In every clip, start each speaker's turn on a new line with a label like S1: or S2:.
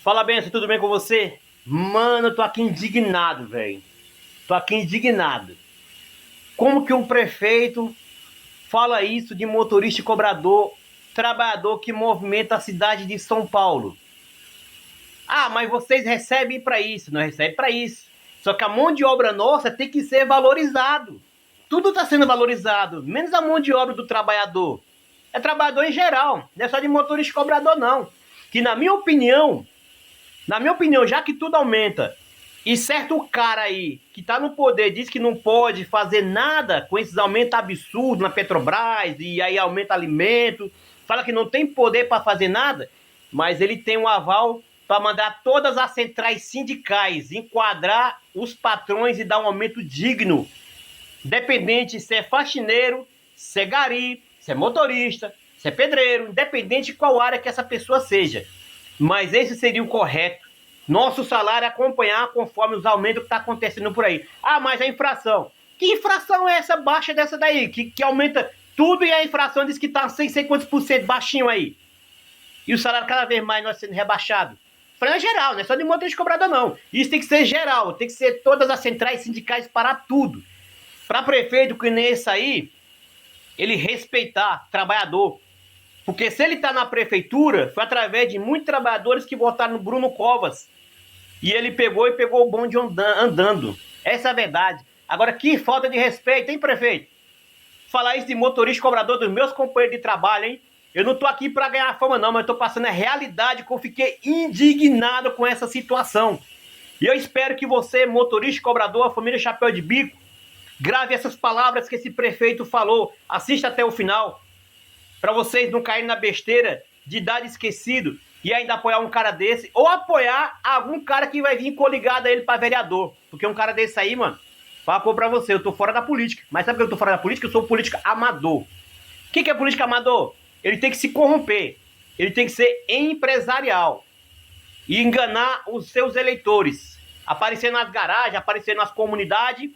S1: Fala, Benção, tudo bem com você? Mano, eu tô aqui indignado, velho. Tô aqui indignado. Como que um prefeito fala isso de motorista e cobrador, trabalhador que movimenta a cidade de São Paulo? Ah, mas vocês recebem pra isso, não recebem pra isso. Só que a mão de obra nossa tem que ser valorizado. Tudo tá sendo valorizado, menos a mão de obra do trabalhador. É trabalhador em geral, não é só de motorista e cobrador não. Que na minha opinião, já que tudo aumenta, e certo cara aí, que tá no poder, diz que não pode fazer nada com esses aumentos absurdos na Petrobras, e aí aumenta alimento, fala que não tem poder para fazer nada, mas ele tem um aval para mandar todas as centrais sindicais enquadrar os patrões e dar um aumento digno, independente se é faxineiro, se é gari, se é motorista, se é pedreiro, independente de qual área que essa pessoa seja. Mas esse seria o correto. Nosso salário é acompanhar conforme os aumentos que está acontecendo por aí. Ah, mas a inflação. Que inflação é essa baixa dessa daí? Que aumenta tudo e a inflação diz que está sei quantos por cento baixinho aí. E o salário cada vez mais nós sendo rebaixado. Falando geral, não é só de motorista de cobrador não. Isso tem que ser geral, tem que ser todas as centrais sindicais parar tudo. Para prefeito que nem esse aí, ele respeitar trabalhador. Porque se ele está na prefeitura, foi através de muitos trabalhadores que votaram no Bruno Covas. E ele pegou o bonde andando. Essa é a verdade. Agora, que falta de respeito, hein, prefeito? Falar isso de motorista cobrador dos meus companheiros de trabalho, hein? Eu não tô aqui para ganhar fama, não, mas eu tô passando a realidade que eu fiquei indignado com essa situação. E eu espero que você, motorista cobrador, a família Chapéu de Bico, grave essas palavras que esse prefeito falou. Assista até o final. Para vocês não caírem na besteira de dar de esquecido e ainda apoiar um cara desse, ou apoiar algum cara que vai vir coligado a ele para vereador. Porque um cara desse aí, mano, fala pra você, eu tô fora da política. Mas sabe que eu tô fora da política? Eu sou político amador. O que é político amador? Ele tem que se corromper, ele tem que ser empresarial e enganar os seus eleitores. Aparecer nas garagens, aparecer nas comunidades,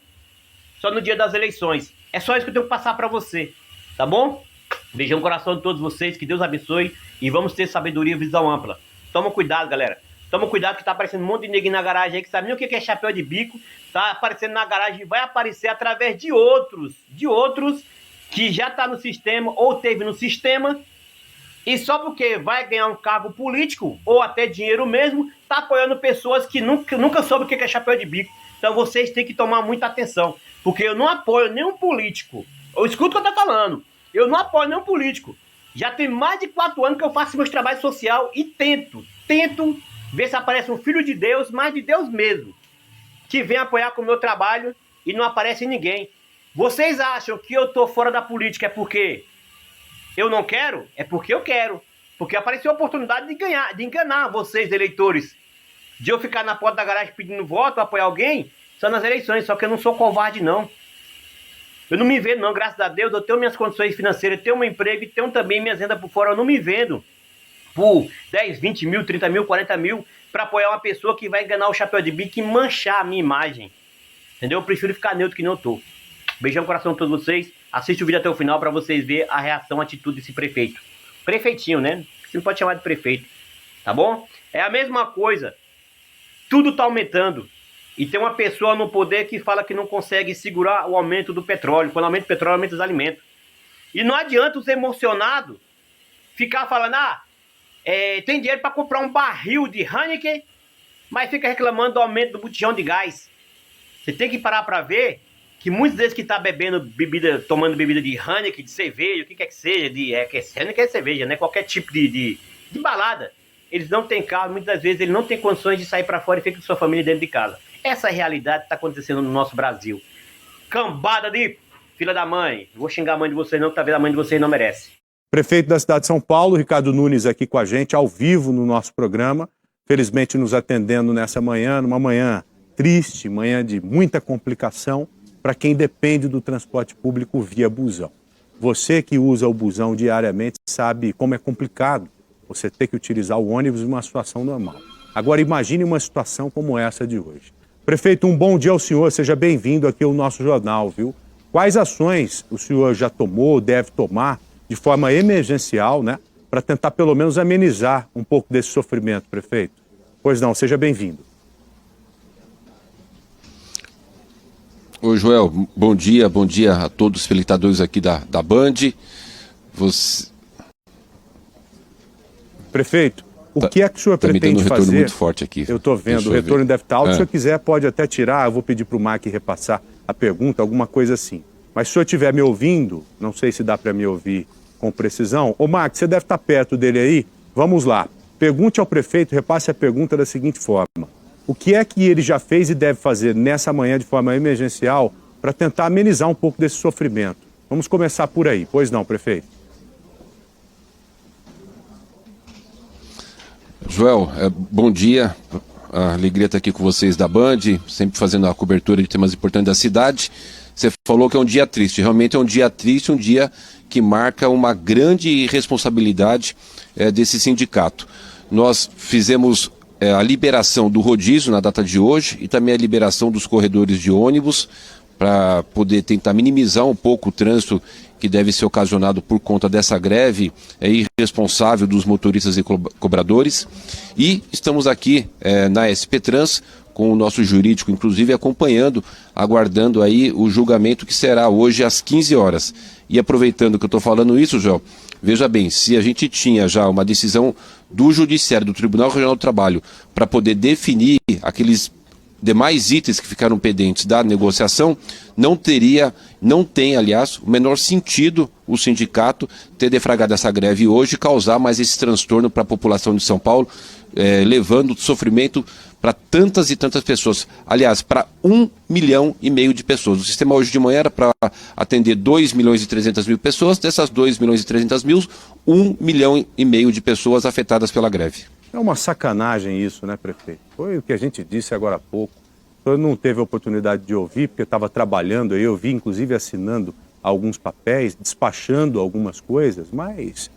S1: só no dia das eleições. É só isso que eu tenho que passar para você, tá bom? Beijão no coração de todos vocês, que Deus abençoe e vamos ter sabedoria e visão ampla. Toma cuidado, galera. Toma cuidado que tá aparecendo um monte de neguinho na garagem aí que sabe nem o que é chapéu de bico. Tá aparecendo na garagem e vai aparecer através de outros que já tá no sistema ou teve no sistema. E só porque vai ganhar um cargo político ou até dinheiro mesmo, tá apoiando pessoas que nunca soube o que é chapéu de bico. Então vocês têm que tomar muita atenção. Porque eu não apoio nenhum político. Eu escuto o que eu tô falando. Eu não apoio nenhum político. Já tem mais de 4 anos que eu faço meus trabalhos social e tento ver se aparece um filho de Deus, mais de Deus mesmo, que vem apoiar com o meu trabalho e não aparece ninguém. Vocês acham que eu tô fora da política é porque eu não quero? É porque eu quero. Porque apareceu a oportunidade de enganar vocês, eleitores. De eu ficar na porta da garagem pedindo voto, apoiar alguém, só nas eleições. Só que eu não sou covarde, não. Eu não me vendo, não, graças a Deus. Eu tenho minhas condições financeiras, tenho meu emprego e tenho também minhas rendas por fora. Eu não me vendo por 10, 20 mil, 30 mil, 40 mil para apoiar uma pessoa que vai enganar o chapéu de bico e manchar a minha imagem. Entendeu? Eu prefiro ficar neutro que nem eu tô. Beijão no coração de todos vocês. Assiste o vídeo até o final para vocês verem a reação, a atitude desse prefeito. Prefeitinho, né? Você não pode chamar de prefeito. Tá bom? É a mesma coisa. Tudo tá aumentando. E tem uma pessoa no poder que fala que não consegue segurar o aumento do petróleo. Quando aumenta o petróleo, aumenta os alimentos. E não adianta os emocionados ficar falando, tem dinheiro para comprar um barril de Heineken, mas fica reclamando do aumento do botijão de gás. Você tem que parar para ver que muitos deles que tá bebendo bebida, tomando bebida de Heineken, de cerveja, o que quer que seja, Heineken é cerveja, né? Qualquer tipo de balada. Eles não têm carro, muitas vezes ele não tem condições de sair para fora e fica com sua família dentro de casa. Essa realidade está acontecendo no nosso Brasil. Cambada de filha da mãe. Não vou xingar a mãe de vocês não, que talvez a mãe de vocês não merece.
S2: Prefeito da cidade de São Paulo, Ricardo Nunes, aqui com a gente, ao vivo no nosso programa. Felizmente nos atendendo nessa manhã, numa manhã triste, manhã de muita complicação para quem depende do transporte público via busão. Você que usa o busão diariamente sabe como é complicado você ter que utilizar o ônibus em uma situação normal. Agora imagine uma situação como essa de hoje. Prefeito, um bom dia ao senhor, seja bem-vindo aqui ao nosso jornal, viu? Quais ações o senhor já tomou, deve tomar, de forma emergencial, né, para tentar pelo menos amenizar um pouco desse sofrimento, prefeito? Pois não, seja bem-vindo.
S3: Oi, Joel, bom dia a todos os espectadores aqui da Band.
S2: Prefeito, o que é que o senhor pretende
S3: me dando um retorno
S2: fazer?
S3: Muito forte aqui.
S2: Eu estou vendo, o retorno deve estar alto. Se o senhor quiser, pode até tirar, eu vou pedir para o Mac repassar a pergunta, alguma coisa assim. Mas se o senhor estiver me ouvindo, não sei se dá para me ouvir com precisão. Ô, Mac, você deve estar perto dele aí. Vamos lá. Pergunte ao prefeito, repasse a pergunta da seguinte forma. O que é que ele já fez e deve fazer nessa manhã de forma emergencial para tentar amenizar um pouco desse sofrimento? Vamos começar por aí. Pois não, prefeito?
S3: Joel, bom dia. A alegria estar aqui com vocês da Band, sempre fazendo a cobertura de temas importantes da cidade. Você falou que é um dia triste. Realmente é um dia triste, um dia que marca uma grande responsabilidade desse sindicato. Nós fizemos a liberação do rodízio na data de hoje e também a liberação dos corredores de ônibus para poder tentar minimizar um pouco o trânsito que deve ser ocasionado por conta dessa greve irresponsável dos motoristas e cobradores. E estamos aqui na SP Trans com o nosso jurídico, inclusive acompanhando, aguardando aí o julgamento que será hoje às 15 horas. E aproveitando que eu estou falando isso, João, veja bem, se a gente tinha já uma decisão do Judiciário, do Tribunal Regional do Trabalho, para poder definir aqueles demais itens que ficaram pendentes da negociação, não tem, aliás, o menor sentido o sindicato ter defragado essa greve hoje e causar mais esse transtorno para a população de São Paulo, levando sofrimento para tantas e tantas pessoas. Aliás, para 1,5 milhão de pessoas. O sistema hoje de manhã era para atender 2.300.000 pessoas, dessas 2.300.000, 1,5 milhão de pessoas afetadas pela greve.
S2: É uma sacanagem isso, né, prefeito? Foi o que a gente disse agora há pouco. O senhor não teve a oportunidade de ouvir, porque estava trabalhando aí, eu vi inclusive assinando alguns papéis, despachando algumas coisas, mas,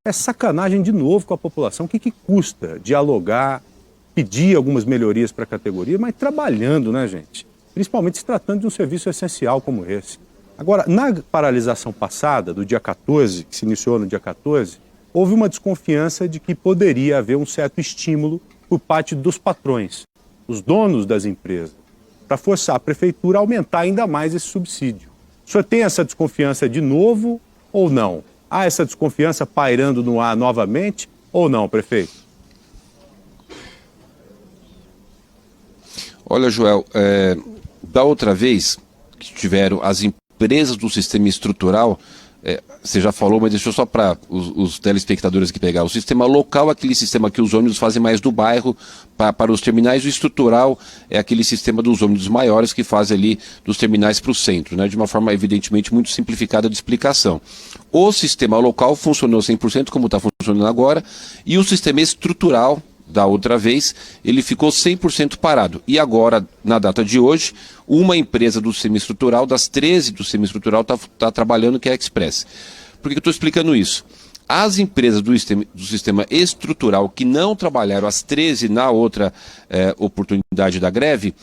S2: é sacanagem de novo com a população. O que custa dialogar, pedir algumas melhorias para a categoria, mas trabalhando, né, gente? Principalmente se tratando de um serviço essencial como esse. Agora, na paralisação passada, do dia 14, que se iniciou no dia 14, houve uma desconfiança de que poderia haver um certo estímulo por parte dos patrões, os donos das empresas, para forçar a prefeitura a aumentar ainda mais esse subsídio. O senhor tem essa desconfiança de novo ou não? Há essa desconfiança pairando no ar novamente ou não, prefeito?
S3: Olha, Joel, da outra vez que tiveram as empresas do sistema estrutural, você já falou, mas deixa eu só para os telespectadores aqui pegar. O sistema local é aquele sistema que os ônibus fazem mais do bairro para os terminais. O estrutural é aquele sistema dos ônibus maiores que fazem ali dos terminais para o centro, né? De uma forma evidentemente muito simplificada de explicação. O sistema local funcionou 100% como está funcionando agora, e o sistema estrutural da outra vez, ele ficou 100% parado. E agora, na data de hoje, uma empresa do sistema estrutural, das 13 do sistema estrutural, está trabalhando, que é a Express. Por que eu estou explicando isso? As empresas do sistema estrutural que não trabalharam as 13 na outra oportunidade da greve,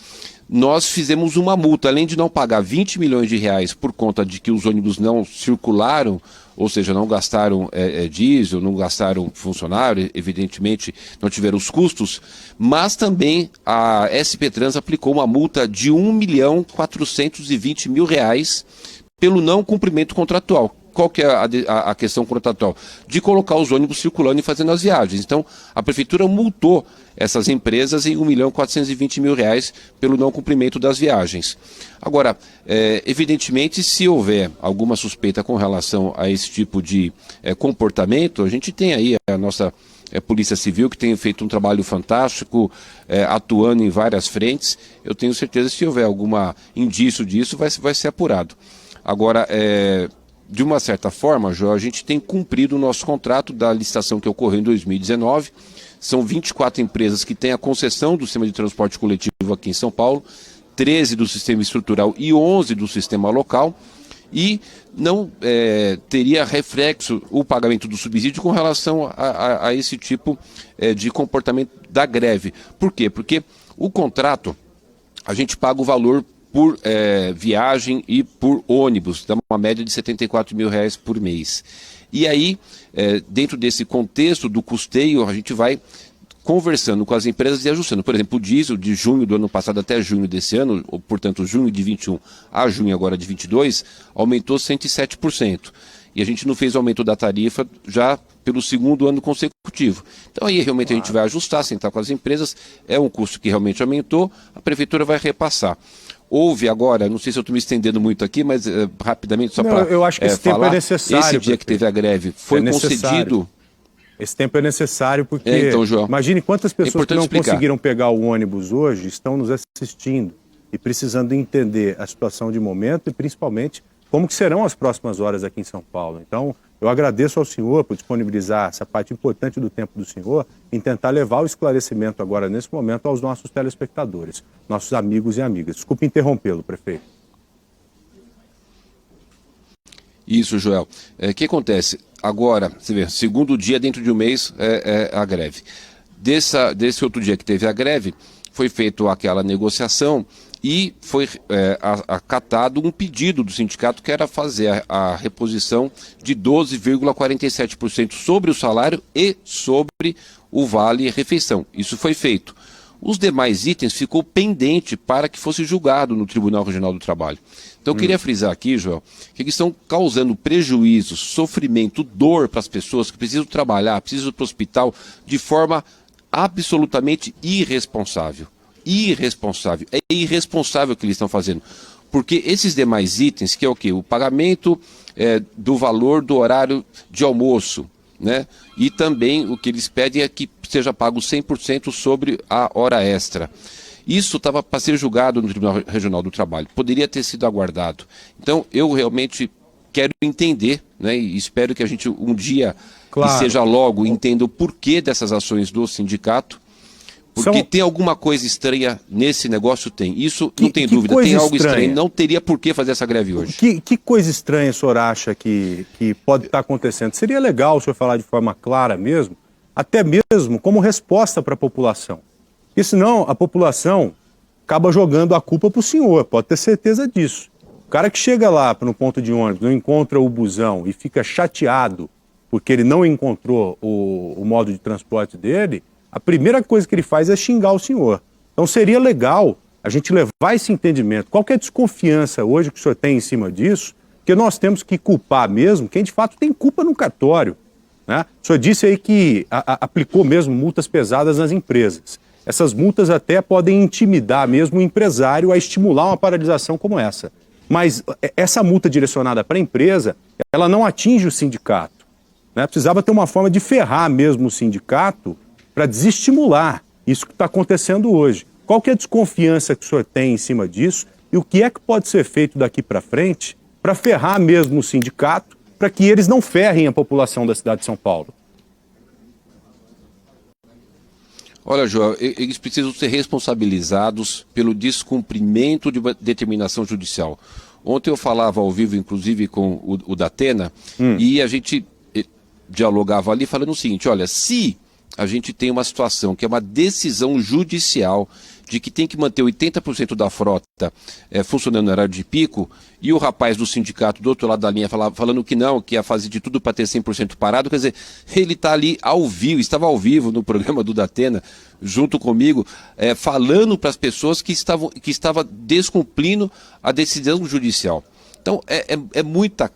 S3: nós fizemos uma multa, além de não pagar 20 milhões de reais por conta de que os ônibus não circularam, ou seja, não gastaram diesel, não gastaram funcionário, evidentemente não tiveram os custos, mas também a SP Trans aplicou uma multa de R$ 1.420.000 pelo não cumprimento contratual. Qual que é a questão contratual? De colocar os ônibus circulando e fazendo as viagens. Então, a prefeitura multou essas empresas em R$ 1.420.000 pelo não cumprimento das viagens. Agora, evidentemente, se houver alguma suspeita com relação a esse tipo de comportamento, a gente tem aí a nossa Polícia Civil, que tem feito um trabalho fantástico, atuando em várias frentes. Eu tenho certeza que se houver algum indício disso, vai ser apurado. Agora, de uma certa forma, João, a gente tem cumprido o nosso contrato da licitação que ocorreu em 2019. São 24 empresas que têm a concessão do sistema de transporte coletivo aqui em São Paulo, 13 do sistema estrutural e 11 do sistema local. E não teria reflexo o pagamento do subsídio com relação a esse tipo de comportamento da greve. Por quê? Porque o contrato, a gente paga o valor por viagem e por ônibus, dá uma média de R$ 74.000 por mês. E aí, dentro desse contexto do custeio, a gente vai conversando com as empresas e ajustando. Por exemplo, o diesel de junho do ano passado até junho desse ano, ou, portanto, junho de 21 a junho agora de 22, aumentou 107%. E a gente não fez aumento da tarifa já pelo segundo ano consecutivo. Então aí realmente a gente vai ajustar, sentar com as empresas, é um custo que realmente aumentou, a prefeitura vai repassar. Houve agora, não sei se eu estou me estendendo muito aqui, mas rapidamente só para
S2: eu acho que esse tempo
S3: falar,
S2: é necessário.
S3: Esse dia que teve a greve foi concedido...
S2: Esse tempo é necessário porque,
S3: então, João,
S2: imagine quantas pessoas que não
S3: explicar.
S2: conseguiram pegar o ônibus hoje estão nos assistindo e precisando entender a situação de momento e principalmente como que serão as próximas horas aqui em São Paulo. Então, eu agradeço ao senhor por disponibilizar essa parte importante do tempo do senhor em tentar levar o esclarecimento agora, nesse momento, aos nossos telespectadores, nossos amigos e amigas. Desculpe interrompê-lo, prefeito.
S3: Isso, Joel. O que acontece? Agora, você vê, segundo dia dentro de um mês é a greve. Desse outro dia que teve a greve, foi feita aquela negociação e foi acatado um pedido do sindicato que era fazer a reposição de 12,47% sobre o salário e sobre o vale-refeição. Isso foi feito. Os demais itens ficou pendente para que fosse julgado no Tribunal Regional do Trabalho. Então eu queria frisar aqui, Joel, que eles estão causando prejuízo, sofrimento, dor para as pessoas que precisam trabalhar, precisam ir para o hospital de forma absolutamente irresponsável. Irresponsável. É irresponsável o que eles estão fazendo. Porque esses demais itens, que é o quê? O pagamento do valor do horário de almoço, né? E também o que eles pedem é que seja pago 100% sobre a hora extra. Isso estava para ser julgado no Tribunal Regional do Trabalho. Poderia ter sido aguardado. Então, eu realmente quero entender, né, e espero que a gente um dia,
S2: claro,
S3: e seja logo, entenda o porquê dessas ações do sindicato. Porque tem alguma coisa estranha nesse negócio, tem. Isso não tem dúvida, tem algo estranho. Não teria por que fazer essa greve hoje.
S2: Que coisa estranha o senhor acha que pode estar acontecendo? Seria legal o senhor falar de forma clara mesmo, até mesmo como resposta para a população. Porque senão a população acaba jogando a culpa para o senhor, pode ter certeza disso. O cara que chega lá no ponto de ônibus, não encontra o busão e fica chateado porque ele não encontrou o modo de transporte dele, a primeira coisa que ele faz é xingar o senhor. Então seria legal a gente levar esse entendimento. Qual que é a desconfiança hoje que o senhor tem em cima disso? Porque nós temos que culpar mesmo quem de fato tem culpa no cartório, né? O senhor disse aí que aplicou mesmo multas pesadas nas empresas. Essas multas até podem intimidar mesmo o empresário a estimular uma paralisação como essa. Mas essa multa direcionada para a empresa, ela não atinge o sindicato, né? Precisava ter uma forma de ferrar mesmo o sindicato para desestimular isso que está acontecendo hoje. Qual que é a desconfiança que o senhor tem em cima disso e o que é que pode ser feito daqui para frente para ferrar mesmo o sindicato, para que eles não ferrem a população da cidade de São Paulo?
S3: Olha, João, eles precisam ser responsabilizados pelo descumprimento de uma determinação judicial. Ontem eu falava ao vivo, inclusive, com o Datena, e a gente dialogava ali falando o seguinte, olha, se a gente tem uma situação que é uma decisão judicial de que tem que manter 80% da frota funcionando no horário de pico, e o rapaz do sindicato do outro lado da linha falando que não, que ia fazer de tudo para ter 100% parado, quer dizer, ele está ali ao vivo, estava ao vivo no programa do Datena, junto comigo, falando para as pessoas que estava descumprindo a decisão judicial. Então, é muita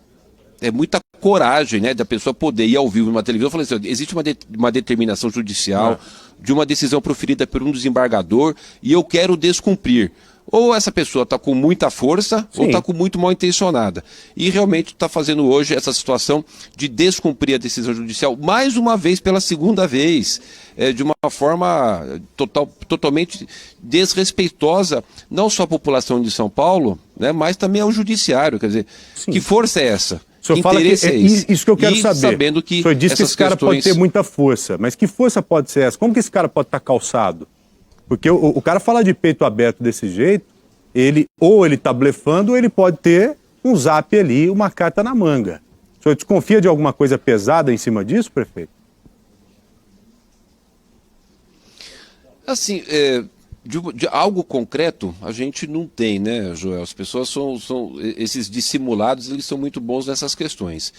S3: coragem, né, da pessoa poder ir ao vivo numa televisão e falar assim, existe uma determinação judicial de uma decisão proferida por um desembargador e eu quero descumprir. Ou essa pessoa está com muita força, ou está com muito mal intencionada. E realmente está fazendo hoje essa situação de descumprir a decisão judicial, mais uma vez, pela segunda vez, de uma forma totalmente desrespeitosa, não só à população de São Paulo, né, mas também ao judiciário. Quer dizer, que força é essa?
S2: O senhor fala que isso que eu quero saber.
S3: Sabendo que
S2: o senhor disse que esse cara pode ter muita força, mas que força pode ser essa? Como que esse cara pode estar calçado? Porque o cara fala de peito aberto desse jeito, ou ele está blefando, ou ele pode ter um zap ali, uma carta na manga. O senhor desconfia de alguma coisa pesada em cima disso, prefeito?
S3: Assim, de algo concreto a gente não tem, né, Joel? As pessoas esses dissimulados, eles são muito bons nessas questões.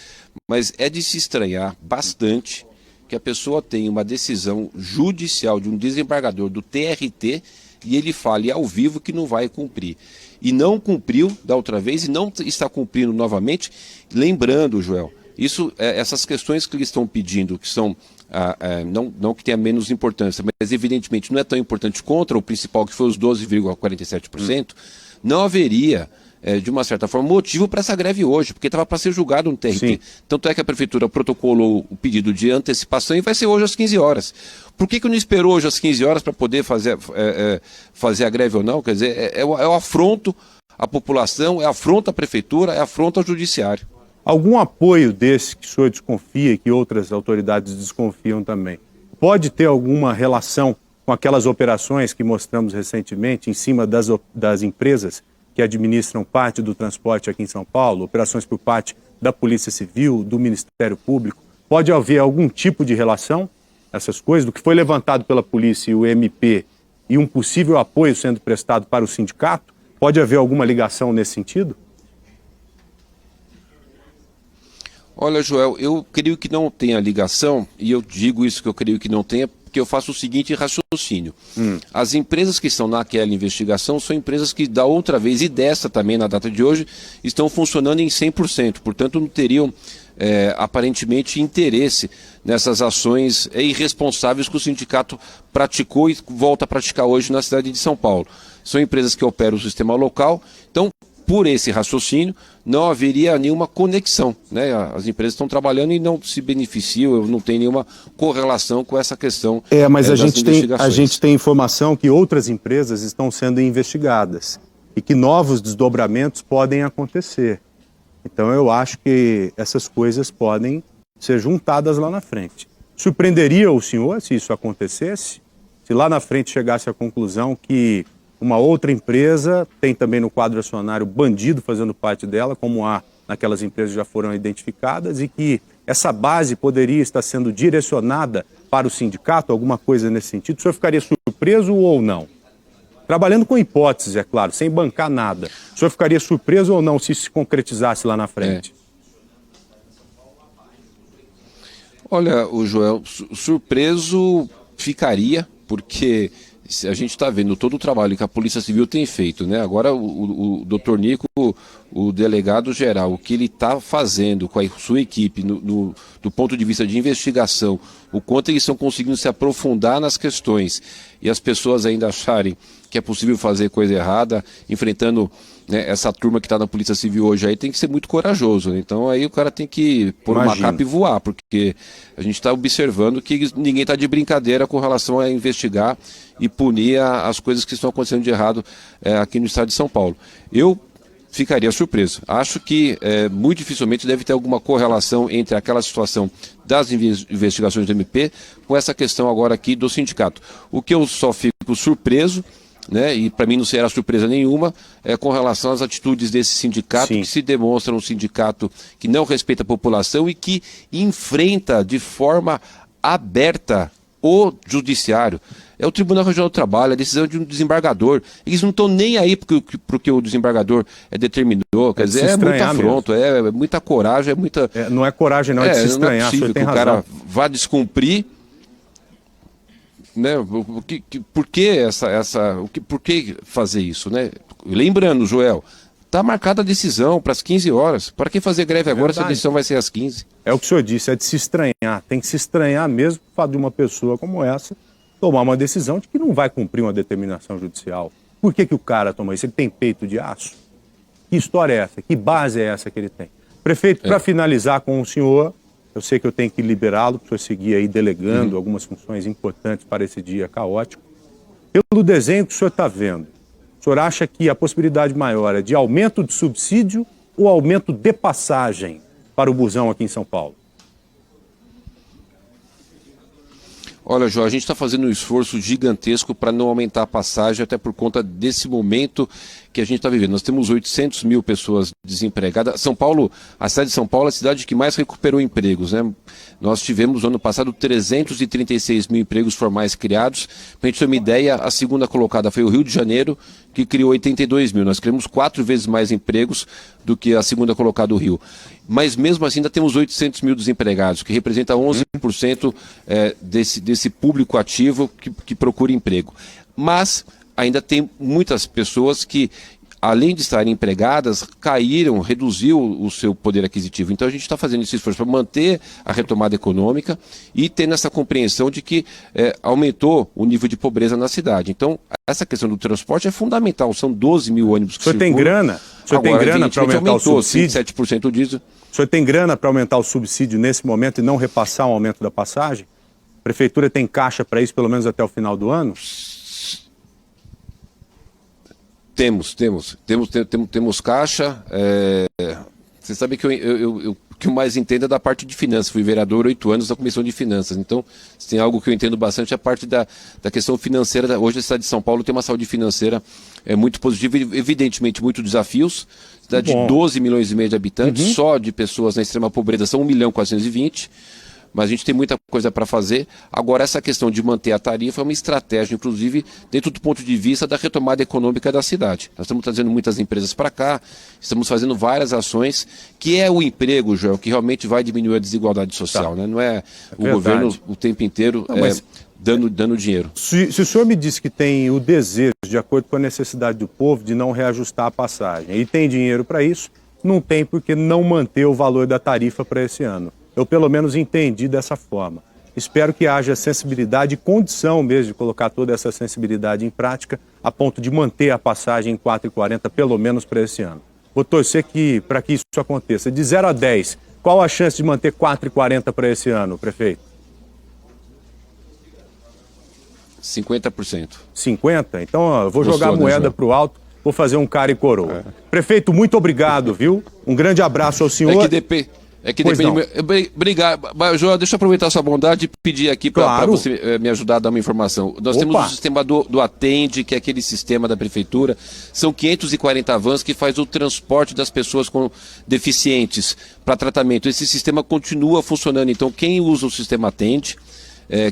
S3: Mas é de se estranhar bastante que a pessoa tenha uma decisão judicial de um desembargador do TRT e ele fale ao vivo que não vai cumprir. E não cumpriu da outra vez e não está cumprindo novamente. Lembrando, Joel, essas questões que eles estão pedindo, que são, não que tenha menos importância, mas evidentemente não é tão importante contra o principal, que foi os 12,47%, não haveria, de uma certa forma, motivo para essa greve hoje, porque estava para ser julgado no TRT. Sim. Tanto é que a Prefeitura protocolou o pedido de antecipação e vai ser hoje às 15 horas. Por que não esperou hoje às 15 horas para poder fazer a greve ou não? Quer dizer, é o afronto à população, é afronto à Prefeitura, é afronto ao Judiciário.
S2: Algum apoio desse que o senhor desconfia e que outras autoridades desconfiam também, pode ter alguma relação com aquelas operações que mostramos recentemente em cima das empresas que administram parte do transporte aqui em São Paulo, operações por parte da Polícia Civil, do Ministério Público? Pode haver algum tipo de relação, essas coisas, do que foi levantado pela polícia e o MP e um possível apoio sendo prestado para o sindicato? Pode haver alguma ligação nesse sentido?
S3: Olha, Joel, eu creio que não tenha ligação, e eu digo isso que eu creio que não tenha, porque eu faço o seguinte raciocínio. As empresas que estão naquela investigação são empresas que da outra vez e dessa também na data de hoje estão funcionando em 100%, portanto não teriam aparentemente interesse nessas ações irresponsáveis que o sindicato praticou e volta a praticar hoje na cidade de São Paulo. São empresas que operam o sistema local, então por esse raciocínio não haveria nenhuma conexão, né? As empresas estão trabalhando e não se beneficiam, não tem nenhuma correlação com essa questão.
S2: Mas a gente tem informação que outras empresas estão sendo investigadas e que novos desdobramentos podem acontecer. Então eu acho que essas coisas podem ser juntadas lá na frente. Surpreenderia o senhor se isso acontecesse? Se lá na frente chegasse à conclusão que uma outra empresa tem também no quadro acionário bandido fazendo parte dela, como há naquelas empresas que já foram identificadas, e que essa base poderia estar sendo direcionada para o sindicato, alguma coisa nesse sentido? O senhor ficaria surpreso ou não? Trabalhando com hipóteses, é claro, sem bancar nada. O senhor ficaria surpreso ou não se isso se concretizasse lá na frente?
S3: Olha, o Joel, surpreso ficaria, porque a gente está vendo todo o trabalho que a Polícia Civil tem feito, né? Agora o doutor Nico, o delegado-geral, o que ele está fazendo com a sua equipe do ponto de vista de investigação, o quanto eles estão conseguindo se aprofundar nas questões e as pessoas ainda acharem que é possível fazer coisa errada, enfrentando, né, essa turma que está na Polícia Civil hoje aí, tem que ser muito corajoso, né? Então aí o cara tem que pôr uma capa e voar, porque a gente está observando que ninguém está de brincadeira com relação a investigar e punir as coisas que estão acontecendo de errado aqui no estado de São Paulo. Eu ficaria surpreso. Acho que muito dificilmente deve ter alguma correlação entre aquela situação das investigações do MP com essa questão agora aqui do sindicato. O que eu só fico surpreso, né, e para mim não será surpresa nenhuma, com relação às atitudes desse sindicato, que se demonstra um sindicato que não respeita a população e que enfrenta de forma aberta o judiciário. É o Tribunal Regional do Trabalho, a decisão de um desembargador. Eles não estão nem aí porque o desembargador determinou. Quer dizer, é muito afronto, é muita coragem, é muita...
S2: não é coragem, não, é de se estranhar.
S3: Não é possível que o cara vá descumprir, né? Por que fazer isso, né? Lembrando, Joel, está marcada a decisão para as 15 horas. Para que fazer greve agora se a decisão vai ser às 15?
S2: É o que o senhor disse, é de se estranhar. Tem que se estranhar mesmo o fato de uma pessoa como essa tomar uma decisão de que não vai cumprir uma determinação judicial. Por que o cara toma isso? Ele tem peito de aço? Que história é essa? Que base é essa que ele tem? Prefeito, para finalizar com o senhor, eu sei que eu tenho que liberá-lo, para o senhor seguir aí delegando algumas funções importantes para esse dia caótico. Pelo desenho que o senhor está vendo, o senhor acha que a possibilidade maior é de aumento de subsídio ou aumento de passagem para o busão aqui em São Paulo?
S3: Olha, João, a gente está fazendo um esforço gigantesco para não aumentar a passagem, até por conta desse momento que a gente está vivendo. Nós temos 800 mil pessoas desempregadas. São Paulo, a cidade de São Paulo é a cidade que mais recuperou empregos, né? Nós tivemos no ano passado 336 mil empregos formais criados. Para a gente ter uma ideia, a segunda colocada foi o Rio de Janeiro, que criou 82 mil. Nós criamos 4 vezes mais empregos do que a segunda colocada do Rio. Mas mesmo assim ainda temos 800 mil desempregados, que representa 11% desse público ativo que procura emprego. Mas ainda tem muitas pessoas que, além de estarem empregadas, caíram, reduziu o seu poder aquisitivo. Então a gente está fazendo esse esforço para manter a retomada econômica e tendo essa compreensão de que aumentou o nível de pobreza na cidade. Então essa questão do transporte é fundamental. São 12 mil ônibus que circulam.
S2: Tem grana? O senhor tem grana para aumentar o subsídio?
S3: 7% disso.
S2: O senhor tem grana para aumentar o subsídio nesse momento e não repassar o aumento da passagem? A prefeitura tem caixa para isso pelo menos até o final do ano? Temos caixa. Você sabe que o que eu mais entendo é da parte de finanças. Fui vereador 8 anos da Comissão de Finanças. Então, se tem algo que eu entendo bastante, é a parte da questão financeira. Hoje a cidade de São Paulo tem uma saúde financeira muito positiva, evidentemente muitos desafios. Cidade de 12 milhões e meio de habitantes, só de pessoas na extrema pobreza são 1.420.000. Mas a gente tem muita coisa para fazer. Agora, essa questão de manter a tarifa é uma estratégia, inclusive, dentro do ponto de vista da retomada econômica da cidade. Nós estamos trazendo muitas empresas para cá, estamos fazendo várias ações, que é o emprego, Joel, que realmente vai diminuir a desigualdade social. Né? Não é o governo o tempo inteiro dando dinheiro. Se o senhor me disse que tem o desejo, de acordo com a necessidade do povo, de não reajustar a passagem, e tem dinheiro para isso, não tem por que não manter o valor da tarifa para esse ano. Eu, pelo menos, entendi dessa forma. Espero que haja sensibilidade e condição mesmo de colocar toda essa sensibilidade em prática a ponto de manter a passagem em 4,40, pelo menos para esse ano. Vou torcer para que isso aconteça. De 0 a 10, qual a chance de manter 4,40 para esse ano, prefeito?
S3: 50%.
S2: 50%? Então, eu vou jogar a moeda para o alto, vou fazer um cara e coroa. Prefeito, muito obrigado, viu? Um grande abraço ao senhor.
S3: É que depende. Obrigado. João, deixa eu aproveitar a sua bondade e pedir aqui para você me ajudar a dar uma informação. Nós temos o sistema do Atende, que é aquele sistema da prefeitura. São 540 vans que faz o transporte das pessoas com deficientes para tratamento. Esse sistema continua funcionando. Então, quem usa o sistema Atende,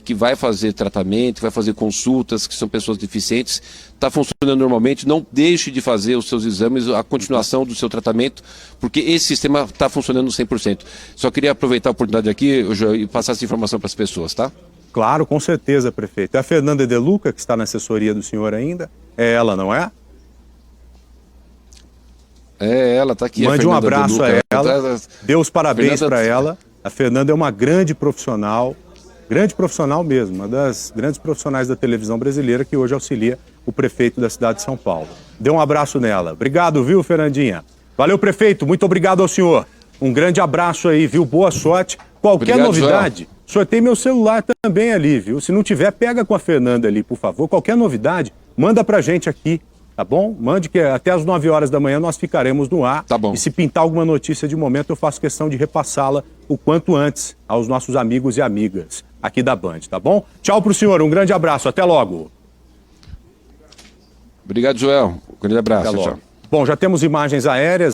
S3: que vai fazer tratamento, vai fazer consultas, que são pessoas deficientes, está funcionando normalmente. Não deixe de fazer os seus exames, a continuação do seu tratamento, porque esse sistema está funcionando 100%. Só queria aproveitar a oportunidade aqui e passar essa informação para as pessoas, tá?
S2: Claro, com certeza, prefeito. É a Fernanda De Luca, que está na assessoria do senhor ainda? É ela, não é?
S3: É ela, está aqui.
S2: Mande um abraço a ela, dê os parabéns para ela. A Fernanda é uma grande profissional mesmo, uma das grandes profissionais da televisão brasileira que hoje auxilia o prefeito da cidade de São Paulo. Dê um abraço nela. Obrigado, viu, Fernandinha? Valeu, prefeito. Muito obrigado ao senhor. Um grande abraço aí, viu? Boa sorte. Qualquer novidade, o senhor tem meu celular também ali, viu? Se não tiver, pega com a Fernanda ali, por favor. Qualquer novidade, manda pra gente aqui, tá bom? Mande que até às 9 horas da manhã nós ficaremos no ar.
S3: Tá bom.
S2: E se pintar alguma notícia de momento, eu faço questão de repassá-la o quanto antes aos nossos amigos e amigas aqui da Band, tá bom? Tchau pro senhor, um grande abraço, até logo.
S3: Obrigado, Joel. Um grande abraço.
S2: Tchau. Bom, já temos imagens aéreas.